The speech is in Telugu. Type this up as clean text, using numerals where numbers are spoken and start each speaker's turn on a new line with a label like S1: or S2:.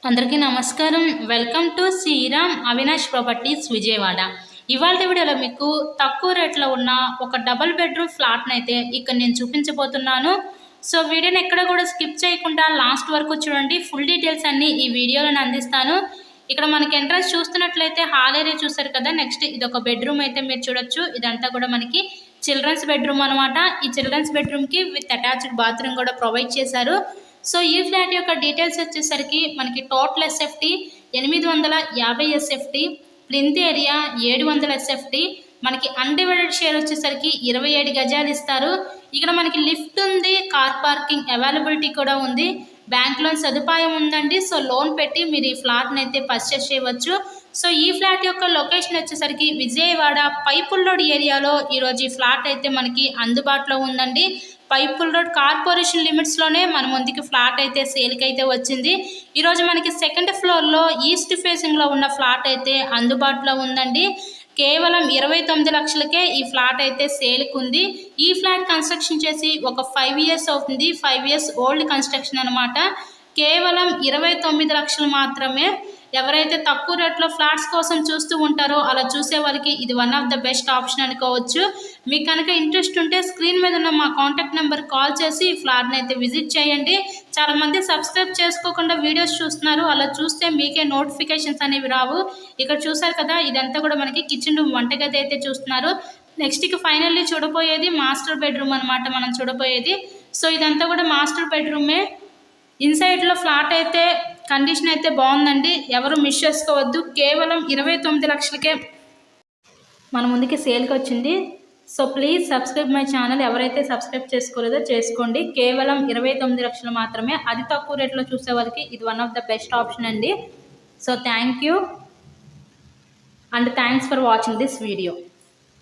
S1: అందరికీ నమస్కారం. Welcome to Sriram Avinash properties Vijayawada. ఇవాళ వీడియోలో మీకు తక్కువ రేట్లో ఉన్న ఒక డబుల్ బెడ్రూమ్ ఫ్లాట్ని అయితే ఇక్కడ నేను చూపించబోతున్నాను. సో వీడియోని ఎక్కడ కూడా స్కిప్ చేయకుండా లాస్ట్ వరకు చూడండి. ఫుల్ డీటెయిల్స్ అన్నీ ఈ వీడియోలో అందిస్తాను. ఇక్కడ మనకి ఎంట్రన్స్ చూస్తున్నట్లయితే హాల్ ఏరియా చూసారు కదా. నెక్స్ట్ ఇది ఒక బెడ్రూమ్ అయితే మీరు చూడొచ్చు. ఇదంతా కూడా మనకి చిల్డ్రన్స్ బెడ్రూమ్ అనమాట. ఈ చిల్డ్రన్స్ బెడ్రూమ్కి విత్ అటాచ్డ్ బాత్రూమ్ కూడా ప్రొవైడ్ చేశారు. సో ఈ ఫ్లాట్ యొక్క డీటెయిల్స్ వచ్చేసరికి మనకి total SFT 850 SFT, plinth area 700 SFT, మనకి అన్డివైడెడ్ షేర్ వచ్చేసరికి 27 గజాలు ఇస్తారు. ఇక్కడ మనకి లిఫ్ట్ ఉంది, కార్ పార్కింగ్ అవైలబిలిటీ కూడా ఉంది, బ్యాంక్ లోన్ సదుపాయం ఉందండి. సో లోన్ పెట్టి మీరు ఈ ఫ్లాట్ని అయితే పర్చేస్ చేయవచ్చు. సో ఈ ఫ్లాట్ యొక్క లొకేషన్ వచ్చేసరికి విజయవాడ పైపుల్ రోడ్ ఏరియాలో ఈరోజు ఈ ఫ్లాట్ అయితే మనకి అందుబాటులో ఉందండి. పైపుల్ రోడ్ కార్పొరేషన్ లిమిట్స్లోనే మన ముందుకి ఫ్లాట్ అయితే సేల్కి అయితే వచ్చింది. ఈరోజు మనకి సెకండ్ ఫ్లోర్లో ఈస్ట్ ఫేసింగ్లో ఉన్న ఫ్లాట్ అయితే అందుబాటులో ఉందండి. కేవలం 29 లక్షలకే ఈ ఫ్లాట్ అయితే సేల్కి ఉంది. ఈ ఫ్లాట్ కన్స్ట్రక్షన్ చేసి ఒక 5 ఇయర్స్ అవుతుంది. 5 ఇయర్స్ ఓల్డ్ కన్స్ట్రక్షన్ అనమాట. కేవలం 29 లక్షలు మాత్రమే. ఎవరైతే తక్కువ రేట్లో ఫ్లాట్స్ కోసం చూస్తూ ఉంటారో అలా చూసే వాళ్ళకి ఇది one of the best option అనుకోవచ్చు. మీకు కనుక ఇంట్రెస్ట్ ఉంటే స్క్రీన్ మీద ఉన్న మా కాంటాక్ట్ నెంబర్ కాల్ చేసి ఈ ఫ్లాట్ని అయితే విజిట్ చేయండి. చాలామంది సబ్స్క్రైబ్ చేసుకోకుండా వీడియోస్ చూస్తున్నారు. అలా చూస్తే మీకే నోటిఫికేషన్స్ అనేవి రావు. ఇక్కడ చూసారు కదా, ఇదంతా కూడా మనకి కిచెన్ రూమ్, వంటగది అయితే చూస్తున్నారు. నెక్స్ట్ ఇక ఫైనల్లీ చూడబోయేది మాస్టర్ బెడ్రూమ్ అనమాట మనం చూడబోయేది. సో ఇదంతా కూడా మాస్టర్ బెడ్రూమే. ఇన్సైడ్లో ఫ్లాట్ అయితే కండిషన్ అయితే బాగుందండి. ఎవరు మిస్ చేసుకోవద్దు. కేవలం 29 లక్షలకే మన ముందుకి సేల్కి వచ్చింది. So please subscribe my channel. ఎవరైతే సబ్స్క్రైబ్ చేసుకోలేదో చేసుకోండి. కేవలం 29 లక్షలు మాత్రమే. అతి తక్కువ రేట్లో చూసే వాళ్ళకి ఇది one of the best option అండి. So thank you and thanks for watching this video.